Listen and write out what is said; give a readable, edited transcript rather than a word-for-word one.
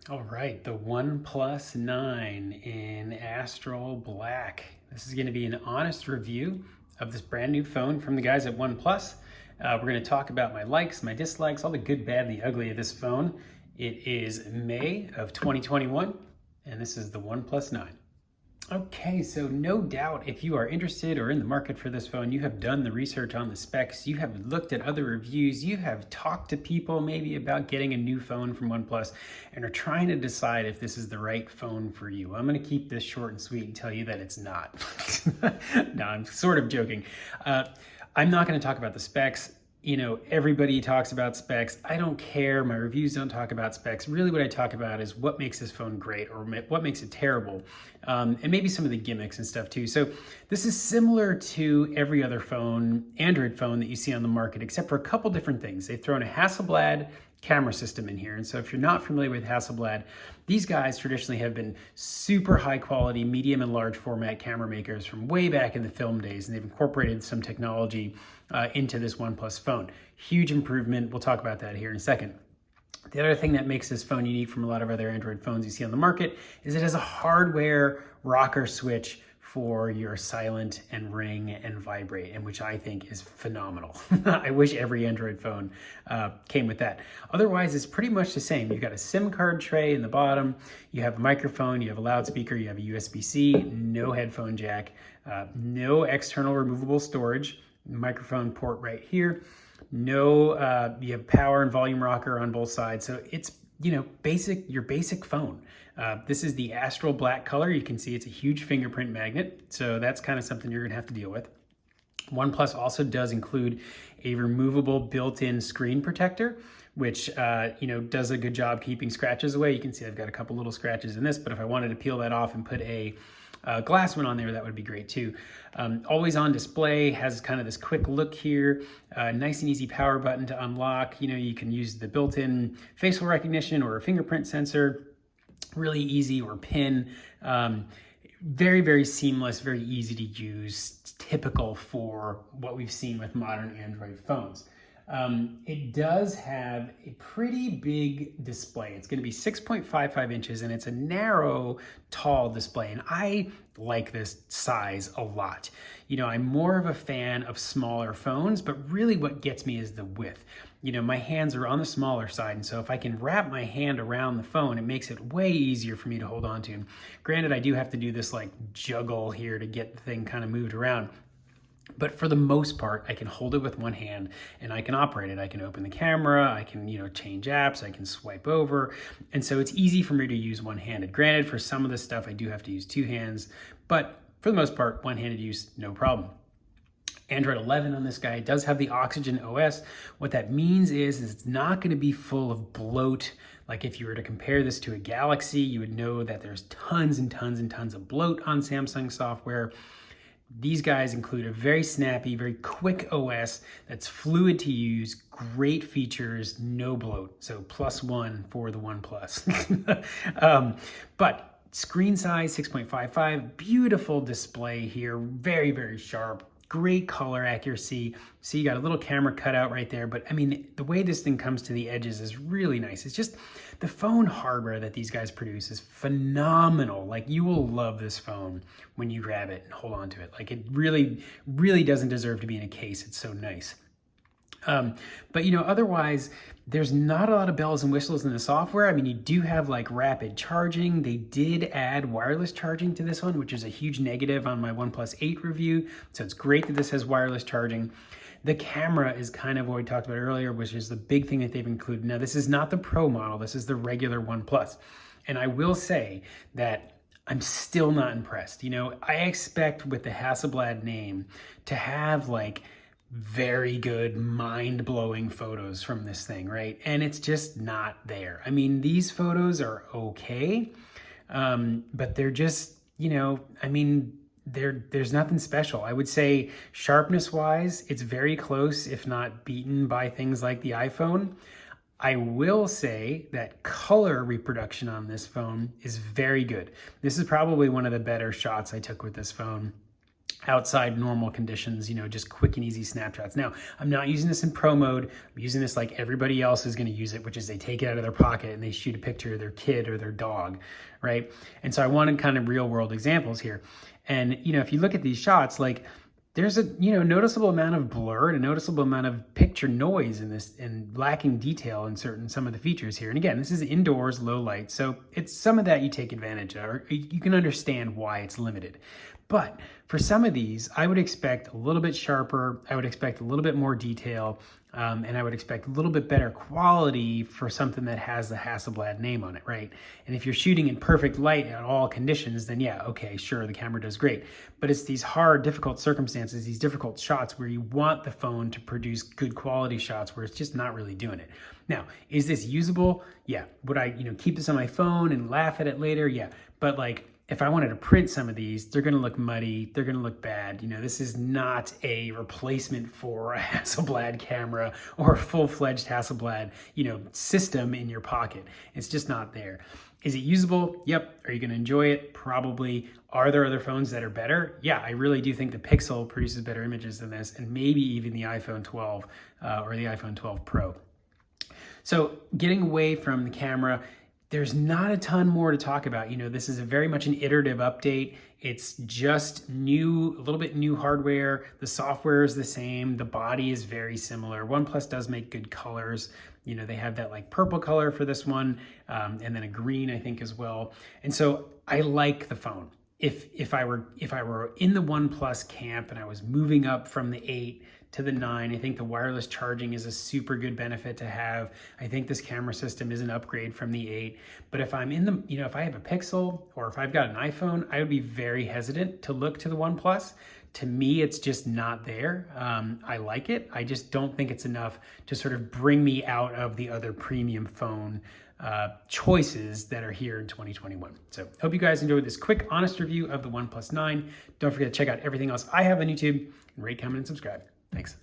All right, the OnePlus 9 in Astral Black. This is going to be an honest review of this brand new phone from the guys at OnePlus. We're going to talk about my likes, my dislikes, all the good, bad, and the ugly of this phone. It is May of 2021, and this is the OnePlus 9. Okay, so no doubt if you are interested or in the market for this phone, you have done the research on the specs, you have looked at other reviews, you have talked to people maybe about getting a new phone from OnePlus and are trying to decide if this is the right phone for you. I'm going to keep this short and sweet and tell you that it's not. No, I'm sort of joking. I'm not going to talk about the specs. You know, everybody talks about specs. I don't care. My reviews don't talk about specs. Really what I talk about is what makes this phone great or what makes it terrible. And maybe some of the gimmicks and stuff too. So this is similar to every other phone, Android phone that you see on the market, except for a couple different things. They've thrown a Hasselblad camera system in here. And so if you're not familiar with Hasselblad, these guys traditionally have been super high quality, medium and large format camera makers from way back in the film days. And they've incorporated some technology into this OnePlus phone. Huge improvement. We'll talk about that here in a second. The other thing that makes this phone unique from a lot of other Android phones you see on the market is it has a hardware rocker switch for your silent and ring and vibrate, and which I think is phenomenal. I wish every Android phone came with that. Otherwise, it's pretty much the same. You've got a SIM card tray in the bottom, you have a microphone, you have a loudspeaker, you have a USB-C, no headphone jack, no external removable storage, microphone port right here, no, you have power and volume rocker on both sides. So it's, you know, your basic phone. This is the Astral Black color. You can see it's a huge fingerprint magnet. So that's kind of something you're gonna have to deal with. OnePlus also does include a removable built-in screen protector, which you know, does a good job keeping scratches away. You can see I've got a couple little scratches in this, but if I wanted to peel that off and put a glass one on there, that would be great too. Always on display, has kind of this quick look here, nice and easy power button to unlock. You know, you can use the built-in facial recognition or a fingerprint sensor, really easy, or pin. Very, very seamless, very easy to use, typical for what we've seen with modern Android phones. It does have a pretty big display. It's going to be 6.55 inches and it's a narrow, tall display. And I like this size a lot. You know, I'm more of a fan of smaller phones, but really what gets me is the width. You know, my hands are on the smaller side, and so if I can wrap my hand around the phone, it makes it way easier for me to hold on to. Granted, I do have to do this like juggle here to get the thing kind of moved around. But for the most part, I can hold it with one hand and I can operate it. I can open the camera, I can, you know, change apps, I can swipe over. And so it's easy for me to use one-handed. Granted, for some of this stuff, I do have to use two hands, but for the most part, one-handed use, no problem. Android 11 on this guy does have the Oxygen OS. What that means is it's not going to be full of bloat. Like if you were to compare this to a Galaxy, you would know that there's tons and tons and tons of bloat on Samsung software. These guys include a very snappy, very quick OS that's fluid to use, great features, no bloat. So +1 for the OnePlus. But screen size 6.55, beautiful display here, very, very sharp. Great color accuracy. So you got a little camera cutout right there, but I mean, the way this thing comes to the edges is really nice. It's just the phone hardware that these guys produce is phenomenal. Like you will love this phone when you grab it and hold on to it. Like it really, really doesn't deserve to be in a case. It's so nice. But you know, otherwise, there's not a lot of bells and whistles in the software. I mean, you do have like rapid charging. They did add wireless charging to this one, which is a huge negative on my OnePlus 8 review. So it's great that this has wireless charging. The camera is kind of what we talked about earlier, which is the big thing that they've included. Now, this is not the Pro model. This is the regular OnePlus. And I will say that I'm still not impressed. You know, I expect with the Hasselblad name to have like very good, mind-blowing photos from this thing, right? And it's just not there. I mean, these photos are okay, but they're just, you know, I mean, there's nothing special. I would say sharpness-wise, it's very close, if not beaten by things like the iPhone. I will say that color reproduction on this phone is very good. This is probably one of the better shots I took with this phone. outside normal conditions, just quick and easy snapshots. Now, I'm not using this in pro mode. I'm using this like everybody else is going to use it, which is they take it out of their pocket and they shoot a picture of their kid or their dog, right? And so I wanted kind of real world examples here. And, if you look at these shots, like there's a, noticeable amount of blur and a noticeable amount of picture noise in this and lacking detail in some of the features here. And again, this is indoors, low light. So it's some of that you take advantage of, or you can understand why it's limited. But for some of these, I would expect a little bit sharper. I would expect a little bit more detail. And I would expect a little bit better quality for something that has the Hasselblad name on it, right? And if you're shooting in perfect light at all conditions, then yeah, okay, sure, the camera does great. But it's these hard, difficult circumstances, these difficult shots where you want the phone to produce good quality shots where it's just not really doing it. Now, is this usable? Yeah. Would I, keep this on my phone and laugh at it later? Yeah. But like, if I wanted to print some of these, they're going to look muddy. They're going to look bad. This is not a replacement for a Hasselblad camera or a full-fledged Hasselblad, system in your pocket. It's just not there. Is it usable? Yep. Are you going to enjoy it? Probably. Are there other phones that are better? Yeah, I really do think the Pixel produces better images than this, and maybe even the iPhone 12 or the iPhone 12 Pro. So getting away from the camera, there's not a ton more to talk about. This is very much an iterative update. It's just new, a little bit new hardware. The software is the same. The body is very similar. OnePlus does make good colors. They have that like purple color for this one, and then a green, I think, as well. And so I like the phone. If I were in the OnePlus camp and I was moving up from the 8 to the 9, I think the wireless charging is a super good benefit to have. I think this camera system is an upgrade from the 8. But if I'm in the, if I have a Pixel or if I've got an iPhone, I would be very hesitant to look to the OnePlus. To me, it's just not there. I like it. I just don't think it's enough to sort of bring me out of the other premium phone choices that are here in 2021. So hope you guys enjoyed this quick, honest review of the OnePlus 9. Don't forget to check out everything else I have on YouTube, and rate, comment, and subscribe. Thanks.